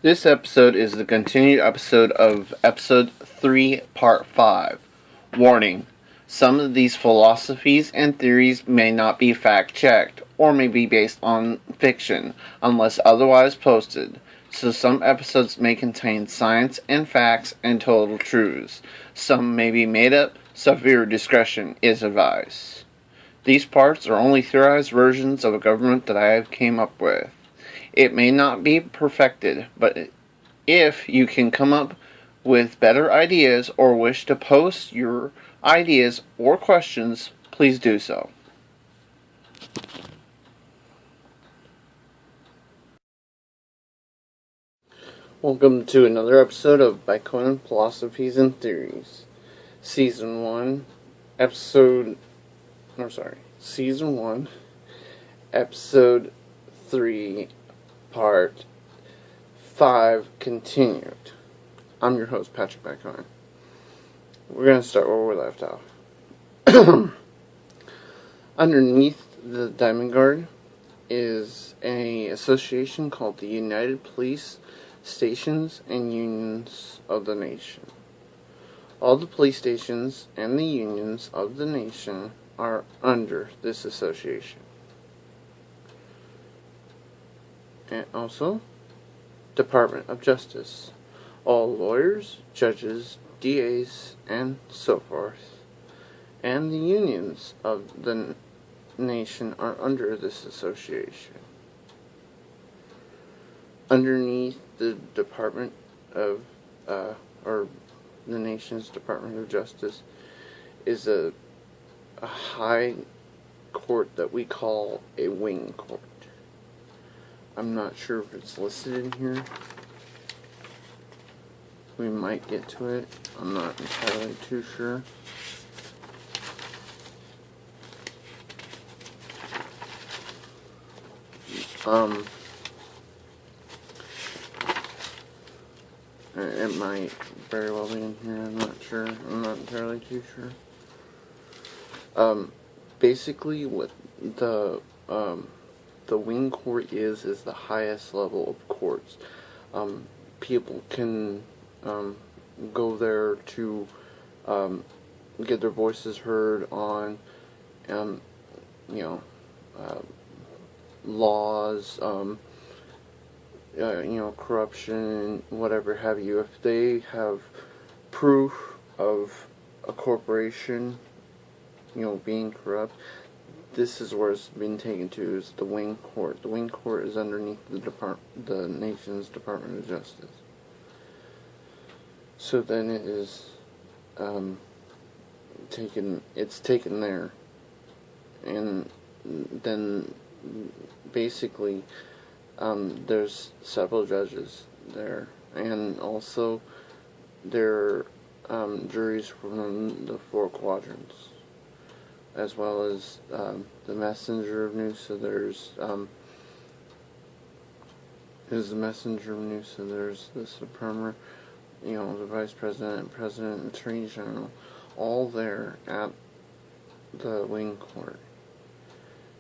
This episode is the continued episode of episode 3, part 5. Warning: some of these philosophies and theories may not be fact-checked, or may be based on fiction, unless otherwise posted. So some episodes may contain science and facts and total truths. Some may be made up, so viewer discretion is advised. These parts are only theorized versions of a government that I have came up with. It may not be perfected, but if you can come up with better ideas or wish to post your ideas or questions, please do so. Welcome to another episode of Bitcoin Philosophies and Theories. Season 1, Season 1, Episode 3, Part 5 continued. I'm your host, Patrick Bitcoin. We're going to start where we left off. Underneath the Diamond Guard is an association called the United Police Stations and Unions of the Nation. All the police stations and the unions of the nation are under this association. And also, Department of Justice. All lawyers, judges, DAs, and so forth, and the unions of the nation are under this association. Underneath the Department of, or the nation's Department of Justice, is a high court that we call a wing court. I'm not sure if it's listed in here. We might get to it. I'm not entirely too sure. It might very well be in here. I'm not sure. I'm not entirely too sure. Basically, what the wing court is the highest level of courts. People can go there to get their voices heard on, laws, corruption, whatever have you. If they have proof of a corporation, being corrupt, this is where it's been taken to, is the wing court. The wing court is underneath the nation's Department of Justice. So then it is taken there, and then basically there's several judges there, and also there are juries from the four quadrants, as well as the messenger of news. So there's the messenger of news. So there's the Supreme, the Vice President, President, and Attorney General, all there at the wing court,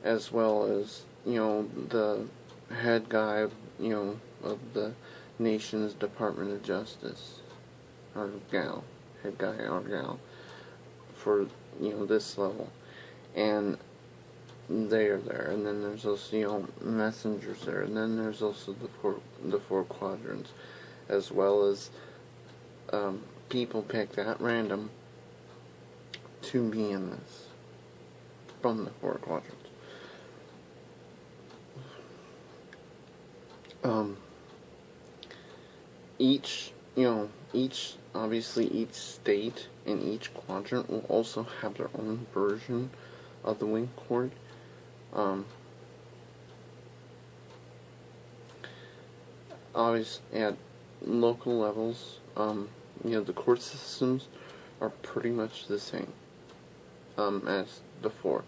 as well as the head guy of the nation's Department of Justice, or gal, head guy or gal, for this level, and they are there. And then there's also messengers there, and then there's also the four quadrants, as well as people picked at random to be in this from the four quadrants. Each state in each quadrant will also have their own version of the wing court. Always at local levels, the court systems are pretty much the same as before.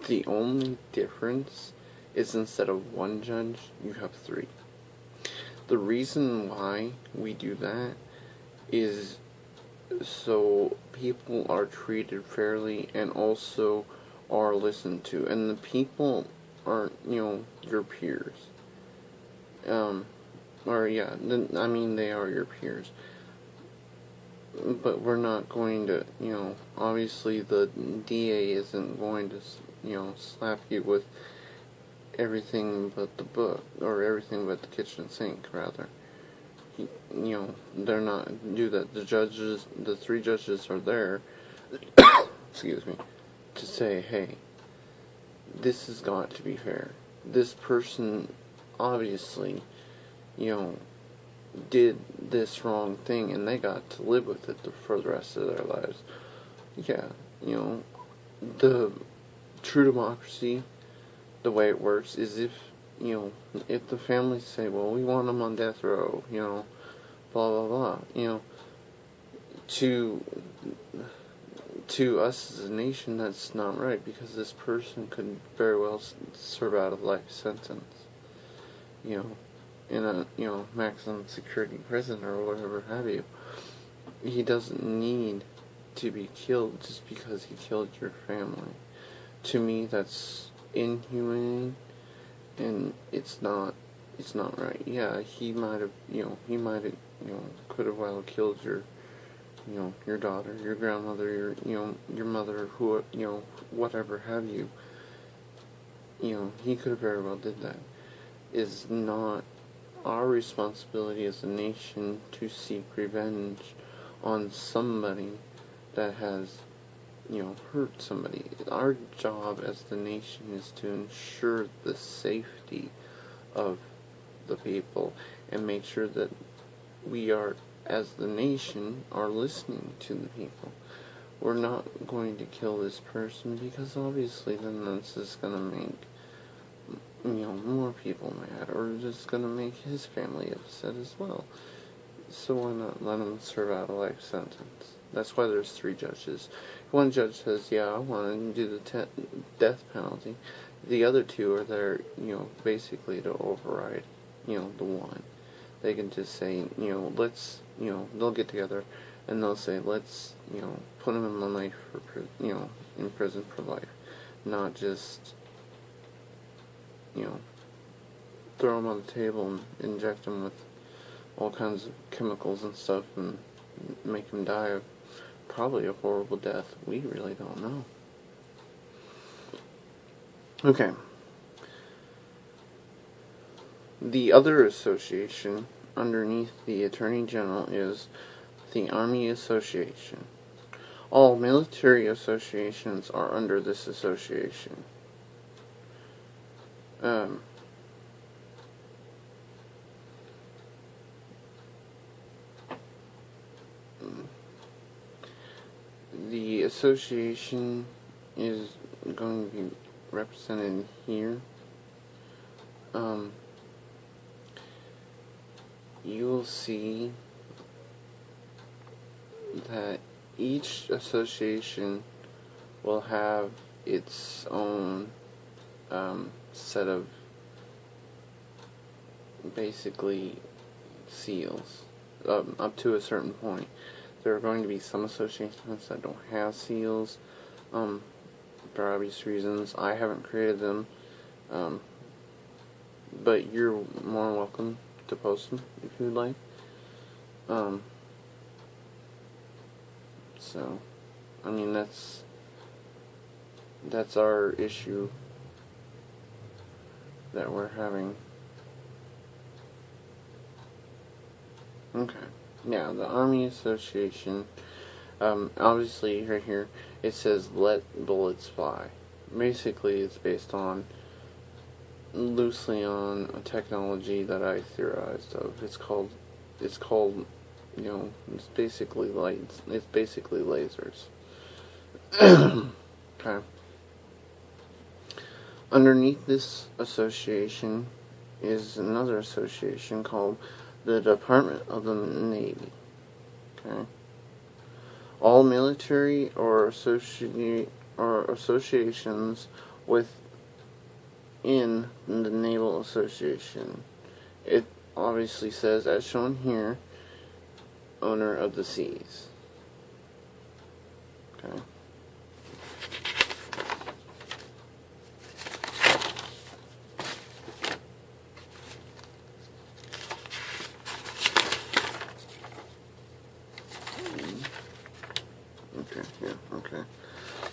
The only difference is instead of one judge, you have three. The reason why we do that is so people are treated fairly and also are listened to, and the people aren't, your peers. or yeah, I mean, they are your peers. But we're not going to, obviously the DA isn't going to, slap you with everything but the book, or everything but the kitchen sink, rather. They're not do that. The three judges are there, excuse me, to say, hey, this has got to be fair. This person obviously, did this wrong thing, and they got to live with it for the rest of their lives. Yeah, the true democracy, the way it works is if the families say, well, we want them on death row, blah blah blah, to us as a nation, that's not right, because this person could very well serve out a life sentence, in a, maximum security prison or whatever have you. He doesn't need to be killed just because he killed your family. To me, that's inhumane, and it's not right. Yeah, he might have, could have well killed your, your daughter, your grandmother, your mother, who, whatever have you. He could have very well did that. It's not our responsibility as a nation to seek revenge on somebody that has, hurt somebody. Our job as the nation is to ensure the safety of the people and make sure that we are, as the nation, are listening to the people. We're not going to kill this person, because obviously then that's just going to make, more people mad, or just going to make his family upset as well. So why not let him serve out a life sentence? That's why there's three judges. One judge says, yeah, I want to do the death penalty. The other two are there, basically to override, the one. They can just say, let's, they'll get together and they'll say, let's, put him in life for, in prison for life. Not just, throw him on the table and inject him with all kinds of chemicals and stuff and make him die of probably a horrible death. We really don't know. Okay. The other association underneath the Attorney General is the Army Association. All military associations are under this association. The association is going to be represented here. You will see that each association will have its own set of basically seals up to a certain point. There are going to be some associations that don't have seals for obvious reasons. I haven't created them, but you're more welcome to post them if you would like. So, I mean, that's our issue that we're having. Okay. Now, the Army Association, obviously right here, it says, let bullets fly. Basically, it's based loosely on a technology that I theorized of. It's called, it's basically lights. It's basically lasers. Okay. Underneath this association is another association called the Department of the Navy. Okay. All military or associations within the Naval Association. It obviously says, as shown here, owner of the seas. Okay.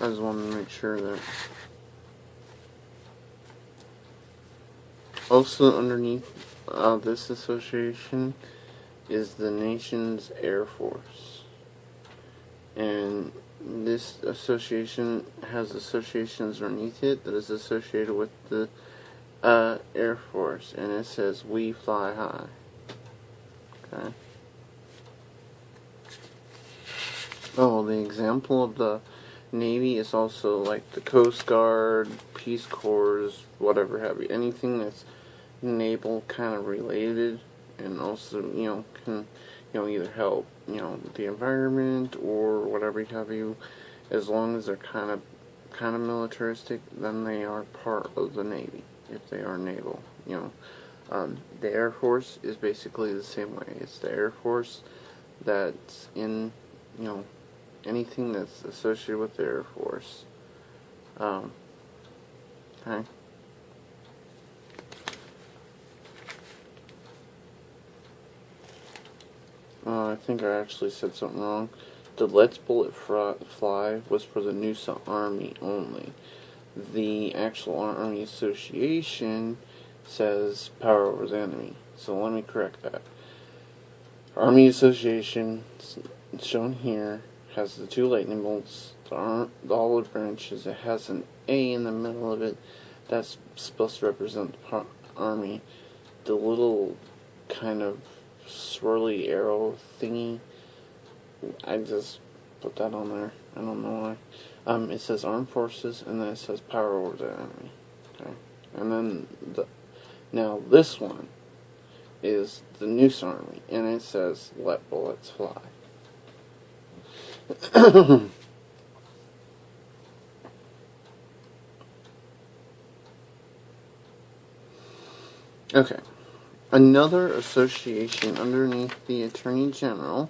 I just wanted to make sure that. Also underneath this association is the nation's Air Force. And this association has associations underneath it that is associated with the Air Force. And it says, "We fly high." Okay. Oh, the example of the Navy is also like the Coast Guard, Peace Corps, whatever have you. Anything that's naval kind of related, and also, can, either help, the environment or whatever have you. As long as they're kind of militaristic, then they are part of the Navy, if they are naval, The Air Force is basically the same way. It's the Air Force that's in, anything that's associated with the Air Force. Okay. I think I actually said something wrong. The Let's Bullet Fly was for the Noosa Army only. The actual Army Association says power over the enemy. So let me correct that. Army Association, shown here, has the 2 lightning bolts, the olive branches. It has an A in the middle of it. That's supposed to represent the Army. The little kind of swirly arrow thingy, I just put that on there. I don't know why. It says Armed Forces, and then it says power over the enemy. Okay, and then now this one is the Noose Army, and it says let bullets fly. Okay. Another association underneath the Attorney General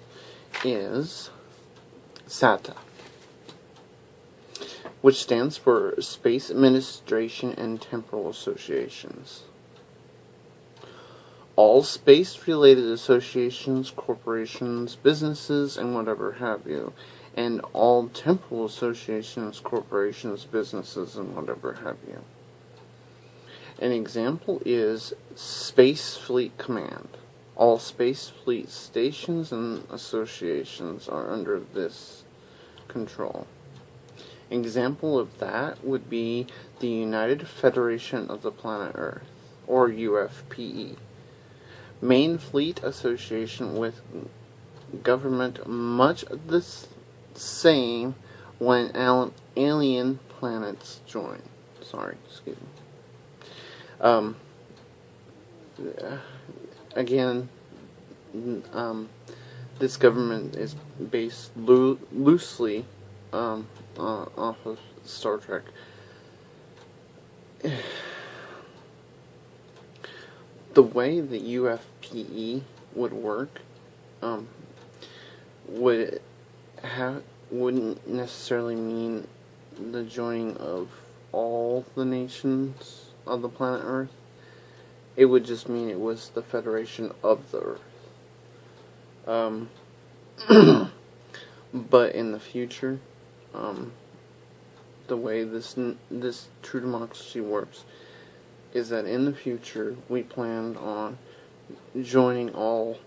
is SATA, which stands for Space Administration and Temporal Associations. All space-related associations, corporations, businesses, and whatever have you, and all temporal associations, corporations, businesses, and whatever have you. An example is Space Fleet Command. All Space Fleet stations and associations are under this control. An example of that would be the United Federation of the Planet Earth, or UFPE. Main Fleet Association with government much the same when alien planets join. Sorry, excuse me. Again, this government is based loosely off of Star Trek. The way the UFPE would work wouldn't necessarily mean the joining of all the nations of the planet Earth. It would just mean it was the Federation of the Earth. But in the future, the way this true democracy works is that in the future we planned on joining all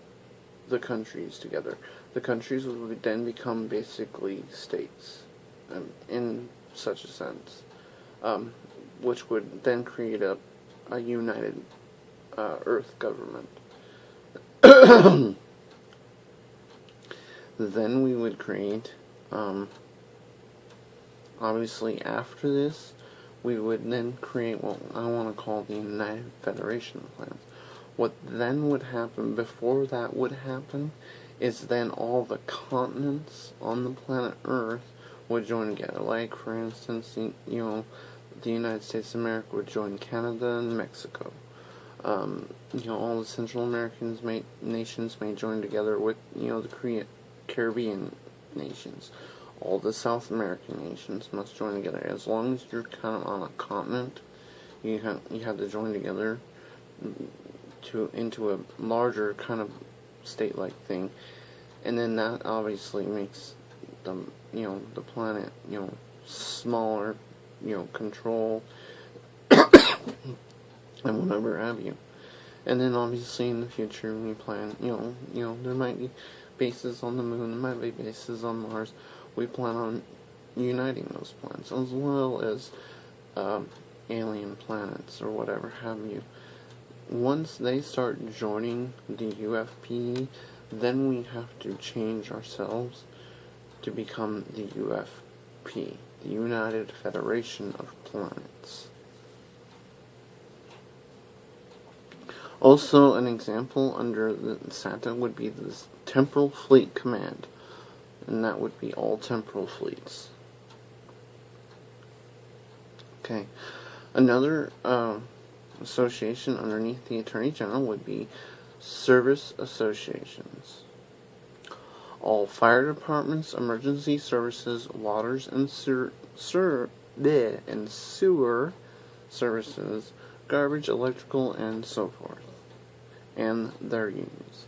the countries together. The countries would then become basically states, in such a sense, which would then create a united Earth government. Then we would create, obviously after this, we would then create what I want to call the United Federation of Planets. What then would happen, before that would happen, is then all the continents on the planet Earth would join together. Like, for instance, the United States of America would join Canada and Mexico. All the Central American nations may join together with, the Caribbean nations. All the South American nations must join together. As long as you're kind of on a continent, you have to join together into a larger kind of state-like thing, and then that obviously makes the planet smaller, control, and whatever have you. And then obviously in the future we plan, there might be bases on the moon, there might be bases on Mars. We plan on uniting those planets, as well as alien planets or whatever have you. Once they start joining the UFP, then we have to change ourselves to become the UFP, the United Federation of Planets. Also, an example under the SATA would be the Temporal Fleet Command, and that would be all temporal fleets. Okay, another association underneath the Attorney General would be service associations. All fire departments, emergency services, waters and sewer services, garbage, electrical, and so forth, and their unions.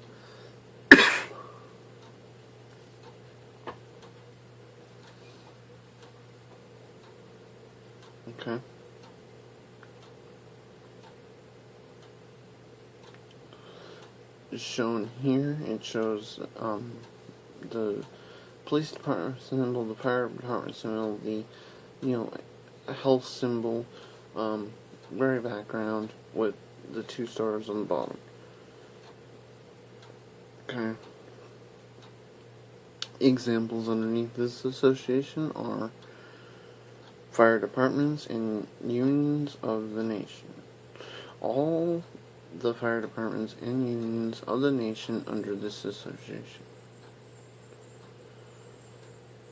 Okay. Shown here, it shows the police department symbol, the fire department symbol, the health symbol, very background with the 2 stars on the bottom. Okay. Examples underneath this association are fire departments and unions of the nation. All the fire departments and unions of the nation under this association.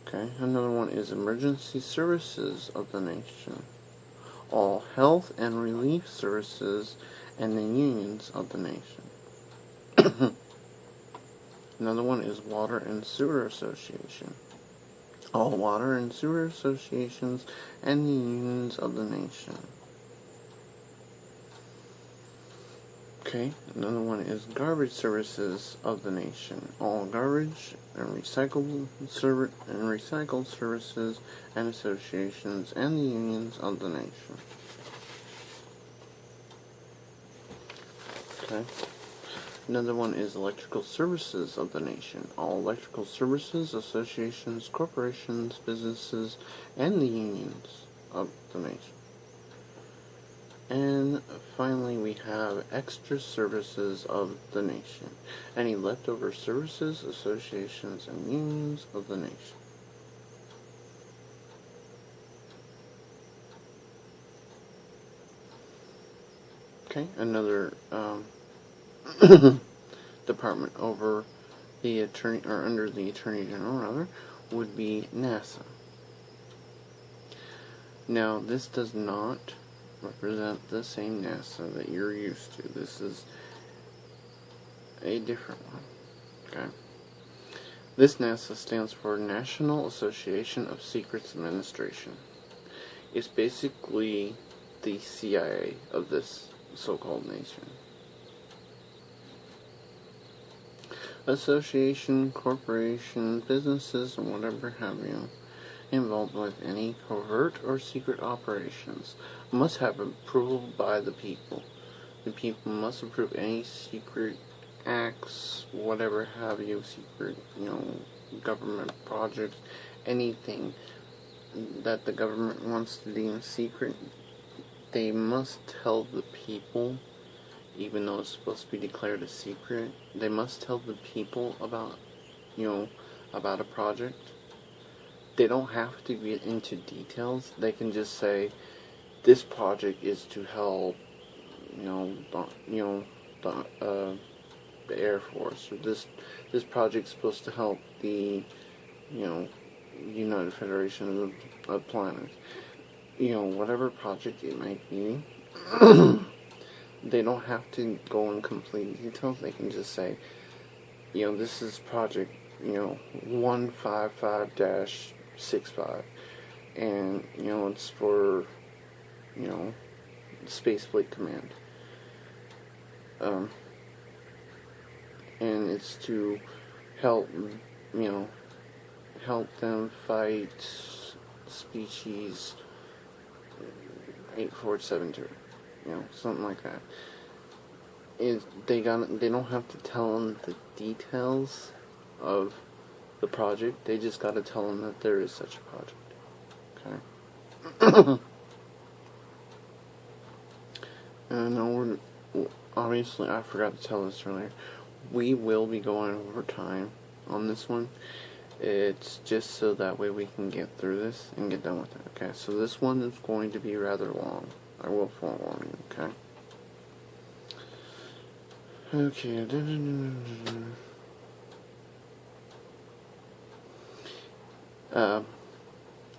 Okay, another one is emergency services of the nation. All health and relief services and the unions of the nation. Another one is water and sewer association. All water and sewer associations and the unions of the nation. Okay, another one is garbage services of the nation. All garbage and recycled services and associations and the unions of the nation. Okay. Another one is electrical services of the nation. All electrical services, associations, corporations, businesses, and the unions of the nation. And finally, we have extra services of the nation. Any leftover services, associations, and unions of the nation. Okay, another department over the attorney, or under the Attorney General, rather, would be NASA. Now, this does not represent the same NASA that you're used to. This is a different one. Okay. This NASA stands for National Association of Secrets Administration. It's basically the CIA of this so-called nation. Association, corporation, businesses, and whatever have you involved with any covert or secret operations must have approval by the people. The people must approve any secret acts, whatever have you, secret, government projects, anything that the government wants to deem secret. They must tell the people, even though it's supposed to be declared a secret, they must tell the people about a project. They don't have to get into details. They can just say, this project is to help, the Air Force, or this project's supposed to help the, United Federation of Planets. Whatever project it might be, they don't have to go in complete details. They can just say, this is project, 155-65, and, it's for, Space Fleet Command. And it's to help, help them fight species 8472, something like that. They don't have to tell them the details of the project. They just got to tell them that there is such a project. Okay. And obviously, I forgot to tell this earlier. We will be going over time on this one. It's just so that way we can get through this and get done with it. Okay, so this one is going to be rather long. I will forewarn you. Okay. Okay.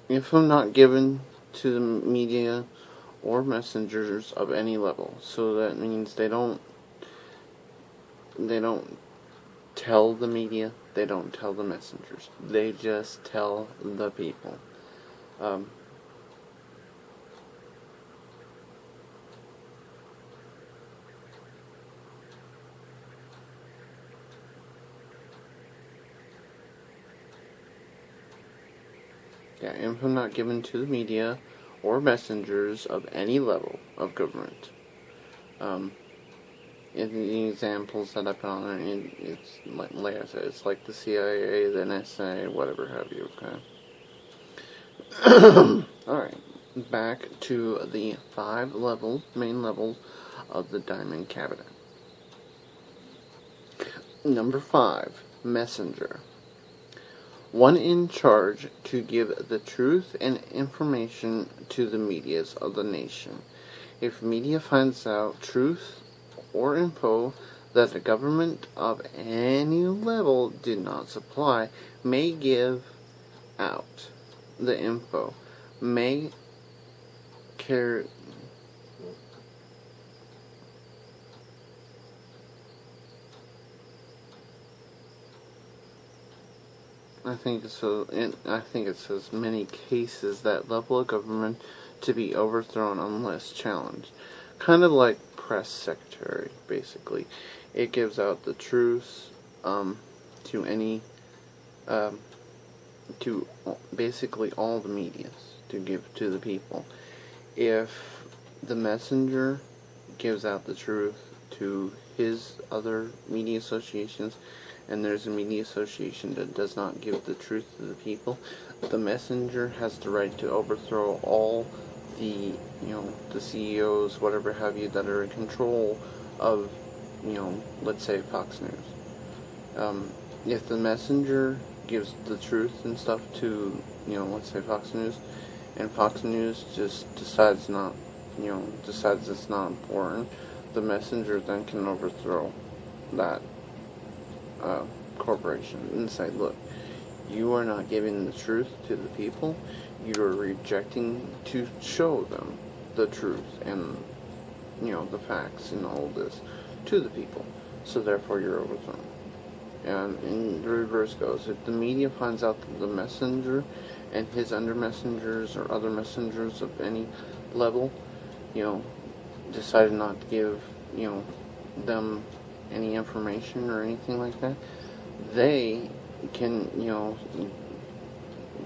If I'm not given to the media or messengers of any level, so that means they don't tell the media, they don't tell the messengers, they just tell the people. Yeah, info not given to the media or messengers of any level of government. In the examples that I put on there, it's like I said, it's like the CIA, the NSA, whatever have you, okay? Alright, back to the 5 main levels of the Diamond Cabinet. Number 5, Messenger. One in charge to give the truth and information to the medias of the nation. If media finds out truth or info that the government of any level did not supply, may give out the info, may carry I think it says many cases that level of government to be overthrown unless challenged. Kind of like press secretary, basically. It gives out the truth to any to basically all the medias to give to the people. If the messenger gives out the truth to his other media associations, and there's a media association that does not give the truth to the people, the messenger has the right to overthrow all the, the CEOs, whatever have you, that are in control of, let's say Fox News. If the messenger gives the truth and stuff to, let's say Fox News, and Fox News just decides it's not important, the messenger then can overthrow that corporation and say, look, you are not giving the truth to the people, you are rejecting to show them the truth and, the facts and all of this to the people, so therefore you're overthrown. And the reverse goes, if the media finds out that the messenger and his under messengers or other messengers of any level, decided not to give, them any information or anything like that, they can,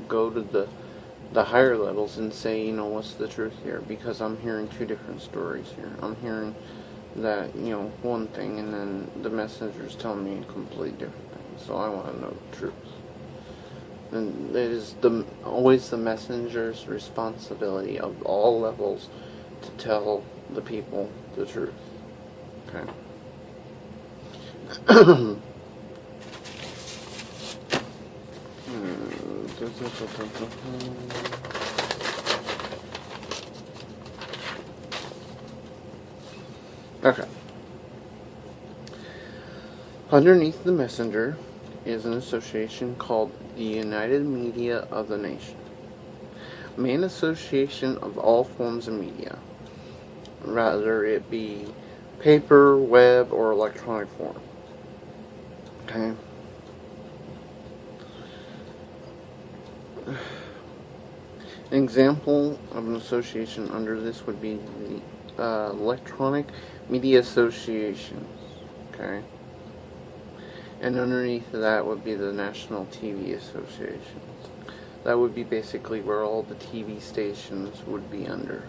go to the higher levels and say, what's the truth here? Because I'm hearing two different stories here. I'm hearing that, one thing, and then the messenger's telling me a completely different thing. So I want to know the truth. And it is always the messenger's responsibility of all levels to tell the people the truth. Okay. Okay. Underneath the messenger is an association called the United Media of the Nation. Main association of all forms of media, rather it be paper, web, or electronic form. Okay. An example of an association under this would be the Electronic Media Associations. Okay. And underneath that would be the National TV Associations. That would be basically where all the TV stations would be under.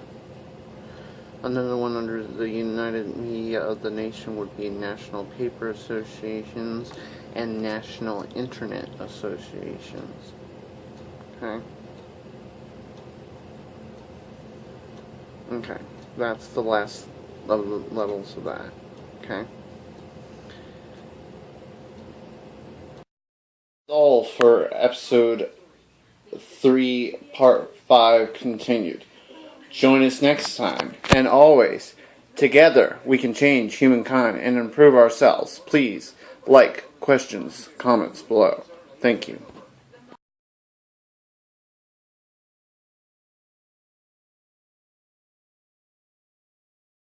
Another one under the United Media of the Nation would be National Paper Associations and National Internet Associations. Okay? Okay, that's the last of the levels of that. Okay? That's all for episode 3, part 5 continued. Join us next time, and always, together we can change humankind and improve ourselves. Please like, questions, comments below. Thank you.